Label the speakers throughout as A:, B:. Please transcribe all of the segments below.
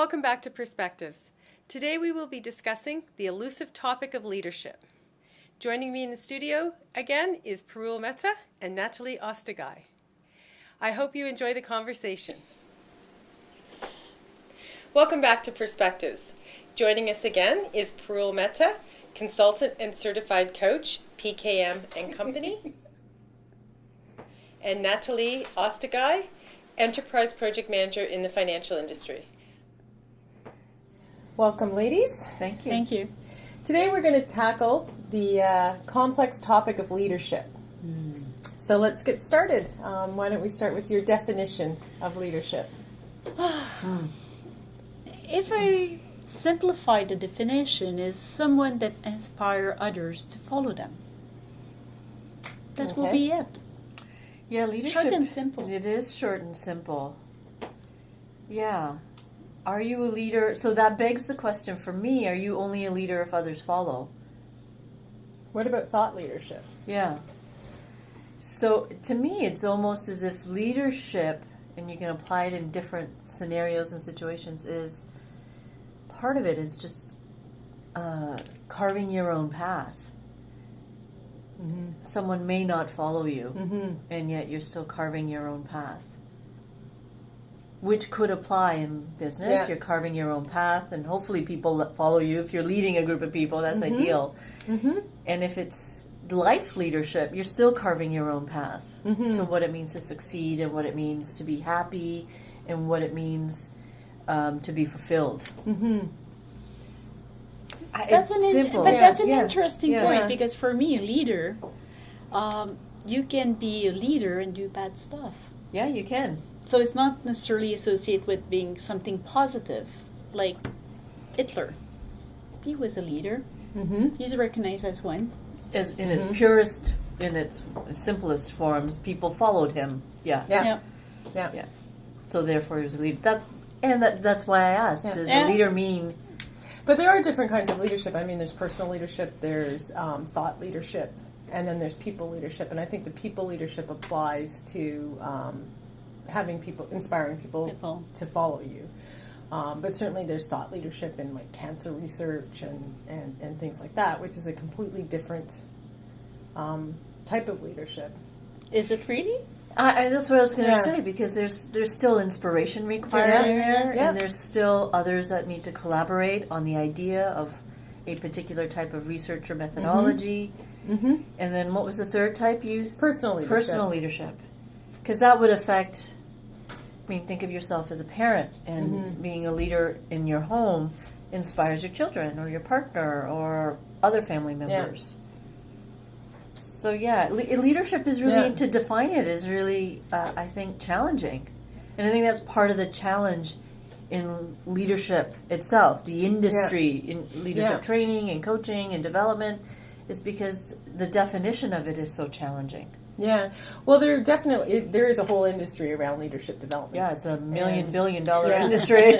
A: Welcome back to Perspectives. Today we will be discussing the elusive topic of leadership. Joining me in the studio again is Parool and Nathalie Ostegai. I hope you enjoy the conversation. Welcome back to Perspectives. Joining us again is Parool Mehta, consultant and certified coach, PKM and Company, and Nathalie Ostegai, enterprise project manager in the financial industry. Welcome, ladies.
B: Thank you.
C: Thank you.
A: Today we're going to tackle the complex topic of leadership. So let's get started. Why don't we start with your definition of leadership?
C: If I simplify the definition, is someone that inspires others to follow them. That will be it.
B: Yeah, leadership.
C: Short and simple.
B: It is short and simple. Yeah. Are you a leader? So that begs the question for me, are you only a leader if others follow?
A: What about thought leadership?
B: Yeah. So to me, it's almost as if leadership, and you can apply it in different scenarios and situations, is part of it is just carving your own path. Mm-hmm. Someone may not follow you, and yet you're still carving your own path. Which could apply in business. Yeah. You're carving your own path, and hopefully people follow you. If you're leading a group of people, that's ideal. Mm-hmm. And if it's life leadership, you're still carving your own path to what it means to succeed, and what it means to be happy, and what it means to be fulfilled.
C: Mm-hmm. That's an interesting point, because for me, a leader, you can be a leader and do bad stuff.
B: Yeah, you can.
C: So it's not necessarily associated with being something positive, like Hitler. He was a leader. Mm-hmm. He's recognized as one.
B: As in its purest, in its simplest forms, people followed him. Yeah. So therefore, he was a leader. That's why I asked. Does a leader mean?
A: But there are different kinds of leadership. I mean, there's personal leadership, there's thought leadership, and then there's people leadership. And I think the people leadership applies to inspiring people to follow you. But certainly there's thought leadership in like cancer research and things like that, which is a completely different type of leadership.
C: Is it pretty?
B: That's what I was going to say, because there's still inspiration required in there, and there's still others that need to collaborate on the idea of a particular type of research or methodology. Mm-hmm. And then what was the third type used?
A: Personal leadership.
B: Personal leadership. Because that would affect, think of yourself as a parent, and being a leader in your home inspires your children or your partner or other family members. So leadership is really, to define it is really, I think, challenging. And I think that's part of the challenge in leadership itself, the industry in leadership training and coaching and development, is because the definition of it is so challenging.
A: Yeah, well, there is a whole industry around leadership development.
B: Yeah, it's a billion dollar industry,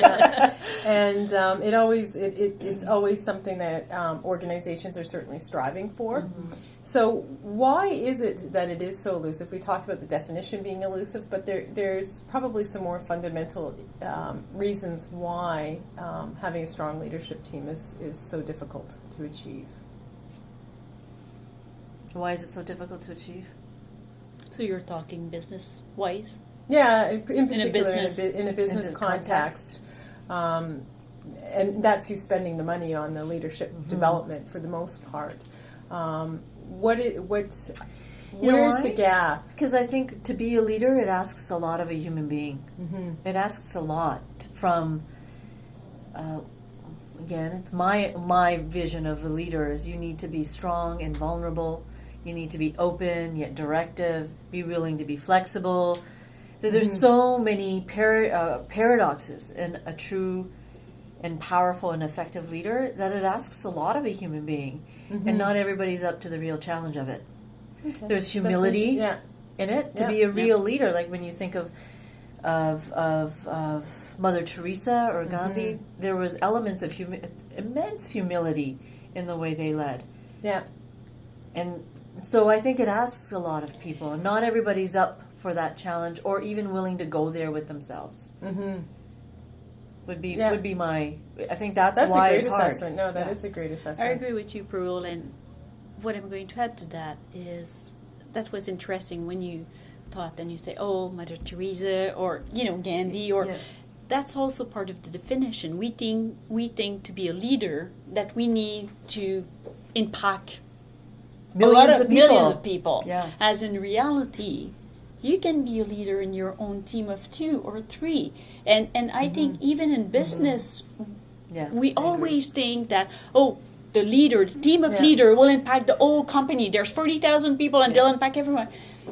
A: and it's always something that organizations are certainly striving for. Mm-hmm. So, why is it that it is so elusive? We talked about the definition being elusive, but there's probably some more fundamental reasons why having a strong leadership team is so difficult to achieve.
B: Why is it so difficult to achieve?
C: So you're talking business-wise?
A: Yeah, in particular in a business context. And that's you spending the money on the leadership development for the most part. Where's the gap?
B: Because I think to be a leader, it asks a lot of a human being. Mm-hmm. It asks a lot from, again, it's my vision of a leader is you need to be strong and vulnerable. You need to be open yet directive, be willing to be flexible. There's so many paradoxes in a true and powerful and effective leader that it asks a lot of a human being. Mm-hmm. And not everybody's up to the real challenge of it. Okay. There's humility in it to be a real leader. Like when you think of Mother Teresa or Gandhi, there was elements of immense humility in the way they led. Yeah. And so I think it asks a lot of people, and not everybody's up for that challenge or even willing to go there with themselves. Mm-hmm. would be
A: Yeah.
B: would be my. I think that's
A: a
B: why
A: great
B: it's hard.
A: assessment. No, that is
B: Yeah.
A: a great
C: I
A: assessment.
C: agree with you, Parool, and what I'm going to add to that is that was interesting when you thought and you say, oh, Mother Teresa or, Gandhi, or
B: Yeah.
C: that's also part of the definition. We think to be a leader that we need to impact
B: Millions
C: millions of people.
B: Yeah.
C: As in reality, you can be a leader in your own team of 2 or 3. And I think even in business,
B: Yeah.
C: we
B: I agree.
C: always think that, the leader, the team of
A: Yeah.
C: leader will impact the whole company. There's 40,000 people and they'll impact everyone.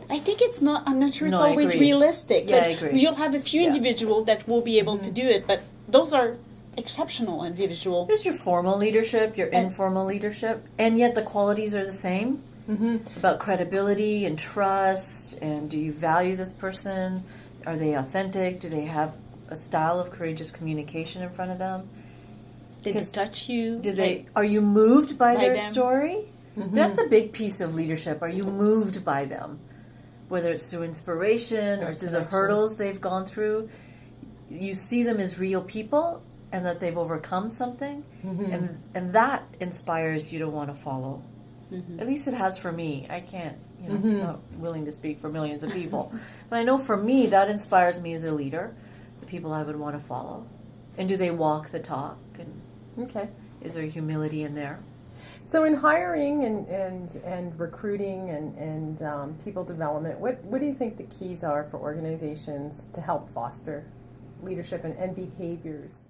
C: I think I'm not sure it's
B: No, I
C: always
B: agree.
C: realistic.
B: Yeah,
C: Like,
B: I agree.
C: you'll have a few
B: Yeah.
C: individuals that will be able to do it, but those are exceptional individuals.
B: There's your formal leadership, your
C: And-
B: informal leadership, and yet the qualities are the same. About credibility and trust, and do you value this person? Are they authentic? Do they have a style of courageous communication in front of them?
C: Did they
B: 'Cause
C: touch you?
B: Do they? Are you moved by their
C: them?
B: story? That's a big piece of leadership. Are you moved by them? Whether it's through inspiration or through the
A: connection.
B: hurdles they've gone through, you see them as real people and that they've overcome something, and that inspires you to want to follow. At least it has for me. I can't, I'm not willing to speak for millions of people, but I know for me that inspires me as a leader, the people I would want to follow. And do they walk the talk? And
A: Okay.
B: is there humility in there?
A: So in hiring and recruiting and people development, what do you think the keys are for organizations to help foster leadership and behaviors?